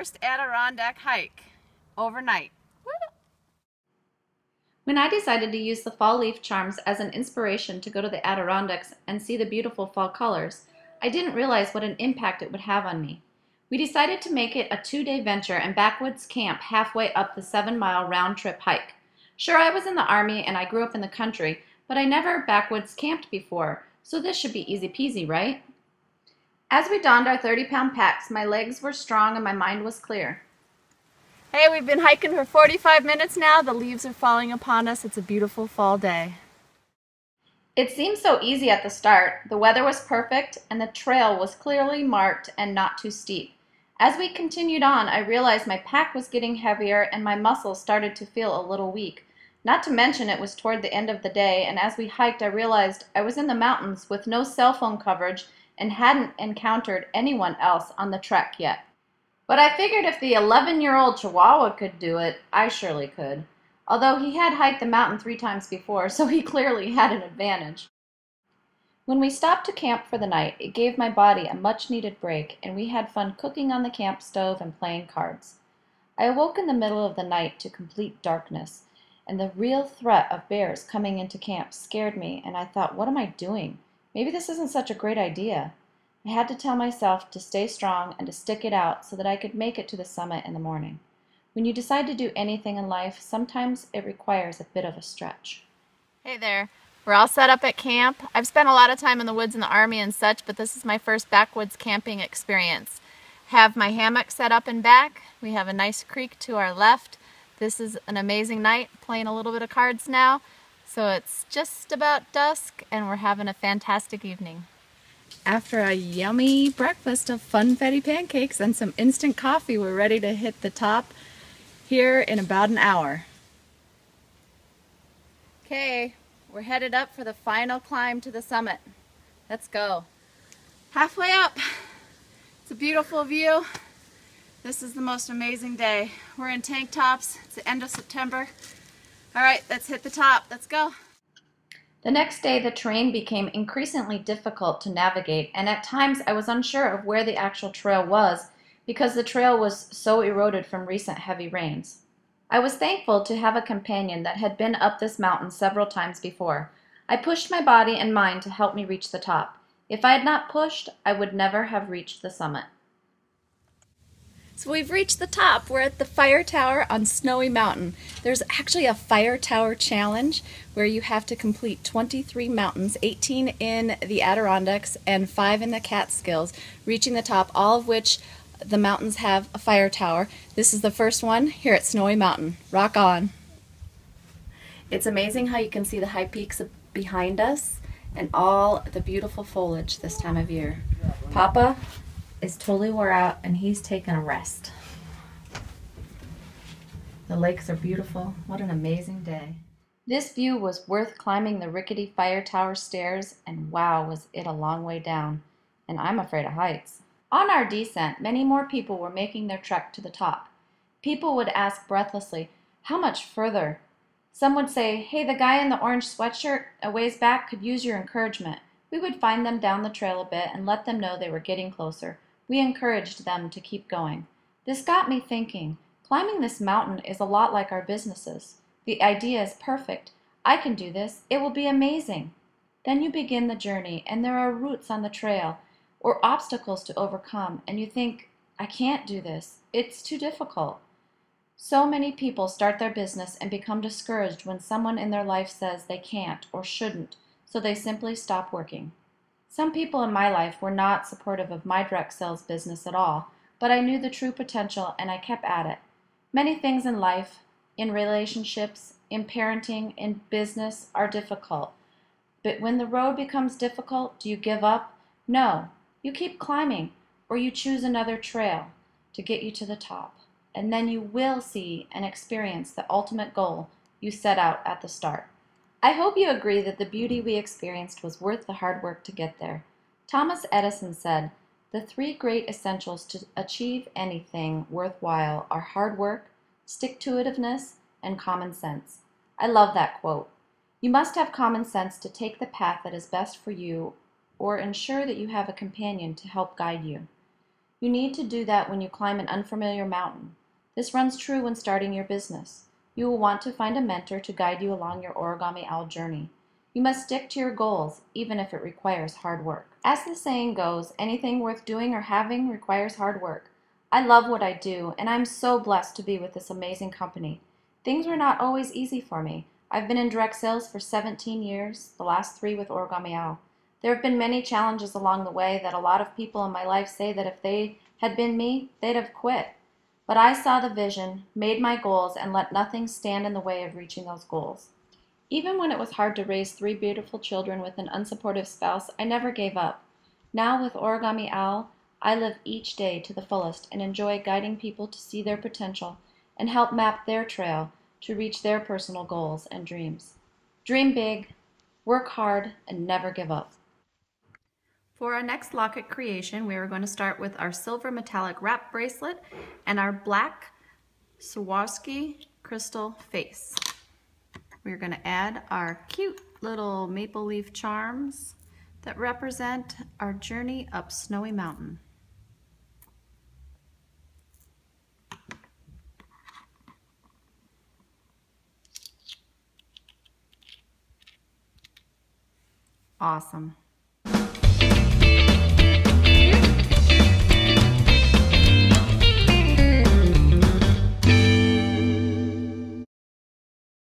first Adirondack hike overnight. When I decided to use the fall leaf charms as an inspiration to go to the Adirondacks and see the beautiful fall colors, I didn't realize what an impact it would have on me. We decided to make it a 2-day venture and backwoods camp halfway up the 7-mile round-trip hike. Sure, I was in the Army and I grew up in the country, but I never backwoods camped before, so this should be easy peasy, right? As we donned our 30-pound packs, my legs were strong and my mind was clear. Hey, we've been hiking for 45 minutes now. The leaves are falling upon us. It's a beautiful fall day. It seemed so easy at the start. The weather was perfect and the trail was clearly marked and not too steep. As we continued on, I realized my pack was getting heavier and my muscles started to feel a little weak. Not to mention it was toward the end of the day, and as we hiked I realized I was in the mountains with no cell phone coverage and hadn't encountered anyone else on the trek yet. But I figured if the 11-year-old Chihuahua could do it, I surely could. Although he had hiked the mountain 3 times before, so he clearly had an advantage. When we stopped to camp for the night, it gave my body a much-needed break, and we had fun cooking on the camp stove and playing cards. I awoke in the middle of the night to complete darkness, and the real threat of bears coming into camp scared me, and I thought, what am I doing? Maybe this isn't such a great idea. I had to tell myself to stay strong and to stick it out so that I could make it to the summit in the morning. When you decide to do anything in life, sometimes it requires a bit of a stretch. Hey there. We're all set up at camp. I've spent a lot of time in the woods in the Army and such, but this is my first backwoods camping experience. Have my hammock set up in back. We have a nice creek to our left. This is an amazing night, playing a little bit of cards now. So it's just about dusk and we're having a fantastic evening. After a yummy breakfast of funfetti pancakes and some instant coffee, we're ready to hit the top here in about an hour. Okay, we're headed up for the final climb to the summit. Let's go. Halfway up. It's a beautiful view. This is the most amazing day. We're in tank tops. It's the end of September. All right, let's hit the top. Let's go. The next day, the terrain became increasingly difficult to navigate, and at times I was unsure of where the actual trail was because the trail was so eroded from recent heavy rains. I was thankful to have a companion that had been up this mountain several times before. I pushed my body and mind to help me reach the top. If I had not pushed, I would never have reached the summit. So we've reached the top. We're at the fire tower on Snowy Mountain. There's actually a fire tower challenge where you have to complete 23 mountains, 18 in the Adirondacks and 5 in the Catskills, reaching the top, all of which the mountains have a fire tower. This is the first one here at Snowy Mountain. Rock on. It's amazing how you can see the high peaks behind us and all the beautiful foliage this time of year. Papa is totally wore out and he's taking a rest. The lakes are beautiful. What an amazing day. This view was worth climbing the rickety fire tower stairs, and wow, was it a long way down. And I'm afraid of heights. On our descent, many more people were making their trek to the top. People would ask breathlessly, how much further? Some would say, hey, the guy in the orange sweatshirt a ways back could use your encouragement. We would find them down the trail a bit and let them know they were getting closer. We encouraged them to keep going. This got me thinking, climbing this mountain is a lot like our businesses. The idea is perfect. I can do this. It will be amazing. Then you begin the journey, and there are roots on the trail or obstacles to overcome, and you think, I can't do this. It's too difficult. So many people start their business and become discouraged when someone in their life says they can't or shouldn't, so they simply stop working. Some people in my life were not supportive of my direct sales business at all, but I knew the true potential and I kept at it. Many things in life, in relationships, in parenting, in business are difficult. But when the road becomes difficult, do you give up? No. You keep climbing, or you choose another trail to get you to the top. And then you will see and experience the ultimate goal you set out at the start. I hope you agree that the beauty we experienced was worth the hard work to get there. Thomas Edison said, the 3 great essentials to achieve anything worthwhile are hard work, stick-to-itiveness, and common sense. I love that quote. You must have common sense to take the path that is best for you or ensure that you have a companion to help guide you. You need to do that when you climb an unfamiliar mountain. This runs true when starting your business. You will want to find a mentor to guide you along your origami owl journey. You must stick to your goals, even if it requires hard work. As the saying goes, anything worth doing or having requires hard work. I love what I do, and I'm so blessed to be with this amazing company. Things were not always easy for me. I've been in direct sales for 17 years, the last 3 with Origami Owl. There have been many challenges along the way that a lot of people in my life say that if they had been me, they'd have quit. But I saw the vision, made my goals, and let nothing stand in the way of reaching those goals. Even when it was hard to raise 3 beautiful children with an unsupportive spouse, I never gave up. Now with Origami Owl, I live each day to the fullest and enjoy guiding people to see their potential and help map their trail to reach their personal goals and dreams. Dream big, work hard, and never give up. For our next locket creation, we are going to start with our silver metallic wrap bracelet and our black Swarovski crystal face. We're going to add our cute little maple leaf charms that represent our journey up Snowy Mountain. Awesome.